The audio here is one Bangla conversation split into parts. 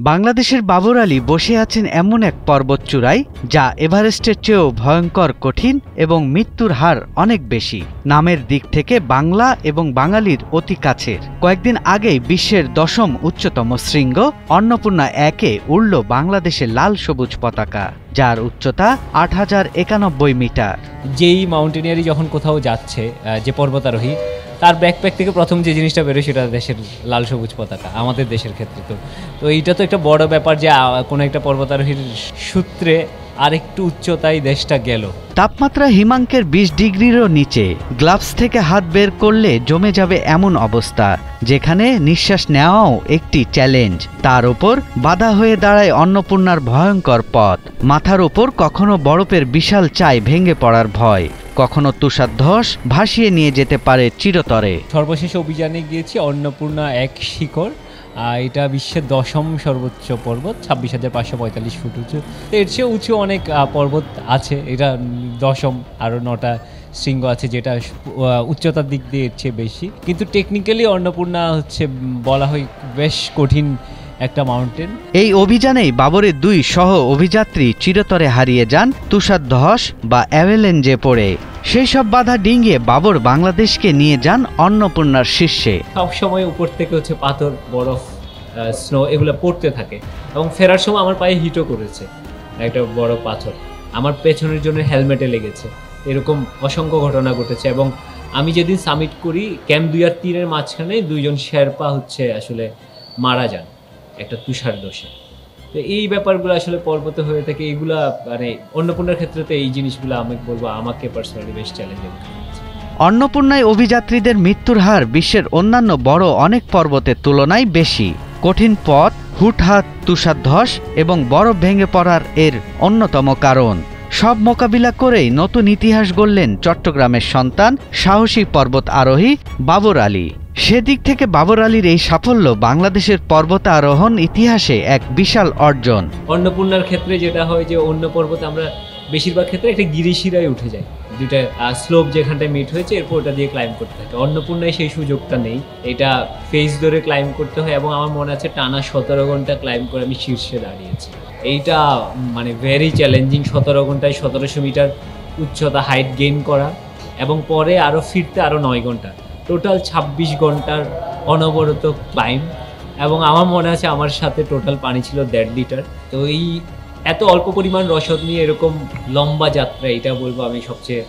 বাংলাদেশের বাবর আলী বসে আছেন এমন এক পর্বতচূড়ায় যা এভারেস্টের চেয়েও ভয়ঙ্কর কঠিন এবং মৃত্যুর হার অনেক বেশি। নামের দিক থেকে বাংলা এবং বাঙালির অতি কাছের। কয়েকদিন আগেই বিশ্বের 10ম উচ্চতম শৃঙ্গ অন্নপূর্ণা 1-এ উড়ল বাংলাদেশের লাল সবুজ পতাকা, যার উচ্চতা 8091 মিটার। যেই মাউন্টেনিয়ারি যখন কোথাও যাচ্ছে, যে পর্বতারোহী, তার ব্যাকপ্যাক থেকে প্রথম যে জিনিসটা বেরোয় সেটা দেশের লাল সবুজ পতাকা, আমাদের দেশের ক্ষেত্রে। তো এইটা তো একটা বড় ব্যাপার যে কোনো একটা পর্বতারোহীর সূত্রে আরেকটু উচ্চতায় দেশটা গেল। তাপমাত্রা হিমাঙ্কের 20 ডিগ্রিরও নিচে। গ্লাভস থেকে হাত বের করলে জমে যাবে এমন অবস্থা, যেখানে নিঃশ্বাস নেওয়াও একটি চ্যালেঞ্জ। তার ওপর বাধা হয়ে দাঁড়ায় অন্নপূর্ণার ভয়ঙ্কর পথ। মাথার ওপর কখনো বরফের বিশাল চাই ভেঙে পড়ার ভয়, কখনো তুষার ধস ভাসিয়ে নিয়ে যেতে পারে চিরতরে। সর্বশেষ অভিযানে গিয়েছি অন্নপূর্ণা 1 শিখর। এটা বিশ্বের 10ম সর্বোচ্চ পর্বত, 26,545 ফুট উঁচু। এর চেয়ে উঁচু অনেক পর্বত আছে, এটা 10ম। আরও 9টা শৃঙ্গ আছে যেটা উচ্চতার দিক দিয়ে এর চেয়ে বেশি। কিন্তু টেকনিক্যালি অন্নপূর্ণা হচ্ছে বলা হয় বেশ কঠিন একটা মাউন্টেন। এই অভিযানেই বাবরের 2 সহ অভিযাত্রী চিরতরে হারিয়ে যান তুষার ধস বা অ্যাভেলেঞ্জে পড়ে। সেই সব বাধা ডিঙিয়ে বাবর বাংলাদেশকে নিয়ে যান অন্নপূর্ণার শীর্ষে। সবসময় উপর থেকে হচ্ছে পাথর, বরফ, স্নো এগুলো পড়তে থাকে এবং ফেরার সময় আমার পায়ে হিটও করেছে একটা বড় পাথর। আমার পেছনের জন্য হেলমেটে লেগেছে। এরকম অসংখ্য ঘটনা ঘটেছে। এবং আমি যেদিন সামিট করি, ক্যাম্প 2 আর 3-এর মাঝখানে 2 জন শেরপা হচ্ছে আসলে মারা যান একটা তুষার দোষে। তো এই ব্যাপারগুলো আসলে পর্বতে হয়ে থাকে। এইগুলা মানে অন্নপূর্ণার ক্ষেত্রে তো এই জিনিসগুলো আমি বলবো আমাকে পার্সোনালি বেশ চ্যালেঞ্জিং। অন্নপূর্ণায় অভিযাত্রীদের মৃত্যুর হার বিশ্বের অন্যান্য বড় অনেক পর্বতের তুলনায় বেশি। কঠিন পথ, হুটহাট তুষার ধস এবং বরফ ভেঙে পড়ার এর অন্যতম কারণ। সব মোকাবিলা করেই নতুন ইতিহাস গড়লেন চট্টগ্রামের সন্তান সাহসী পর্বত আরোহী বাবর আলী। সেদিক থেকে বাবর আলীর এই সাফল্য বাংলাদেশের পর্বতারোহণ ইতিহাসে এক বিশাল অর্জন। অন্নপূর্ণার ক্ষেত্রে যেটা হয় যে অন্য পর্বতে আমরা বেশিরভাগ ক্ষেত্রে একটা গিরিশিরায় উঠে যাই, 2টা স্লোপ যেখানটায় মিট হয়েছে এরপর ওটা দিয়ে ক্লাইম্ব করতে থাকে। অন্নপূর্ণায় সেই সুযোগটা নেই, এটা ফেস ধরে ক্লাইম্ব করতে হয়। এবং আমার মনে আছে টানা 17 ঘন্টা ক্লাইম্ব করে আমি শীর্ষে দাঁড়িয়েছি। এইটা মানে ভেরি চ্যালেঞ্জিং। 17 ঘন্টায় 1700 মিটার উচ্চতা হাইট গেইন করা এবং পরে আরও ফিরতে আরও 9 ঘন্টা, টোটাল 26 ঘন্টার অনবরত ক্লাইম্ব। এবং আমার মনে আছে আমার সাথে টোটাল পানি ছিল 1.5 লিটার। তো এই এত অল্প পরিমাণ রসদ নিয়ে এরকম লম্বা যাত্রা, এটা বলবো আমি সবচেয়ে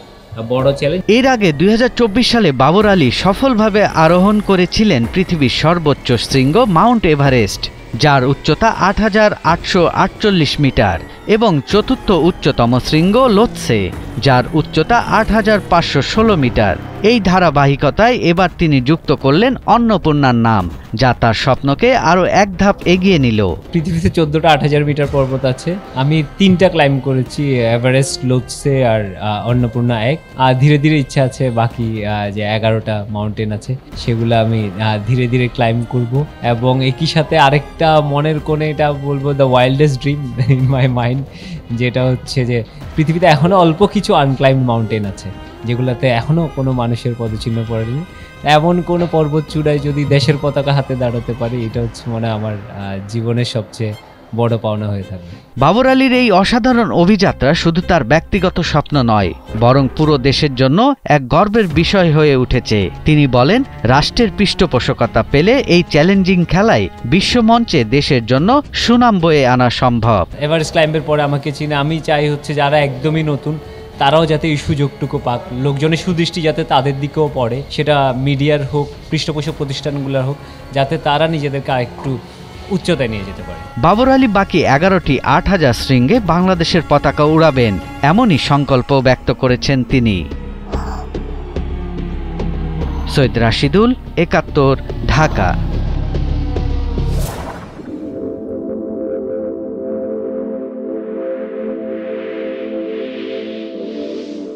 বড় চ্যালেঞ্জ। এর আগে 2024 সালে বাবর আলী সফলভাবে আরোহণ করেছিলেন পৃথিবীর সর্বোচ্চ শৃঙ্গ মাউন্ট এভারেস্ট, যার উচ্চতা 8848 মিটার, এবং চতুর্থ উচ্চতম শৃঙ্গ লোৎসে, যার উচ্চতা 8516 মিটার। এই ধারাবাহিকতায় এবার তিনি যুক্ত করলেন অন্নপূর্ণার নাম, যা তার স্বপ্নকে আরও এক ধাপ এগিয়ে নিল। পৃথিবীতে 14টা 8000 মিটার পর্বত আছে। আমি 3টা ক্লাইম্ব করেছি, এভারেস্ট, লোৎসে আর অন্নপূর্ণা 1। আর ধীরে ধীরে ইচ্ছা আছে বাকি যে 11টা মাউন্টেন আছে সেগুলো আমি ধীরে ধীরে ক্লাইম্ব করব। এবং একই সাথে আরেকটা মনের কোণে এটা বলবো the wildest dream in my mind, যেটা হচ্ছে যে পৃথিবীতে এখনও অল্প কিছু আনক্লাইম্বড মাউন্টেন আছে যেগুলোতে এখনও কোনো মানুষের পদচিহ্ন পড়েনি। এমন কোনো পর্বত চূড়ায় যদি দেশের পতাকা হাতে দাঁড়াতে পারি, এটা হচ্ছে মনে আমার জীবনের সবচেয়ে বড় পাওনা হয়ে থাকবে। বাবর আলীর এই অসাধারণ অভিযাত্রা শুধু তার ব্যক্তিগত স্বপ্ন নয়, বরং পুরো দেশের জন্য এক গর্বের বিষয় হয়ে উঠেছে। তিনি বলেন, রাষ্ট্রের পৃষ্ঠপোষকতা পেলে এই চ্যালেঞ্জিং খেলায় বিশ্বমঞ্চে দেশের জন্য সুনাম বয়ে আনা সম্ভব। এভারেস্ট ক্লাইম্বের পরে আমাকে চিনে, আমি চাই হচ্ছে যারা একদমই নতুন তারাও যাতে এই সুযোগটুকু পাক, লোকজনের সুদৃষ্টি যাতে তাদের দিকেও পড়ে, সেটা মিডিয়ার হোক, পৃষ্ঠপোষক প্রতিষ্ঠানগুলোর হোক, যাতে তারা নিজেদেরকে আরেকটু উচ্চতায় নিয়ে যেতে পারে। বাবর আলী বাকি 11টি 8000 শৃঙ্গে বাংলাদেশের পতাকা উড়াবেন, এমনই সংকল্প ব্যক্ত করেছেন তিনি। সৈয়দ রাশিদুল, 71, ঢাকা।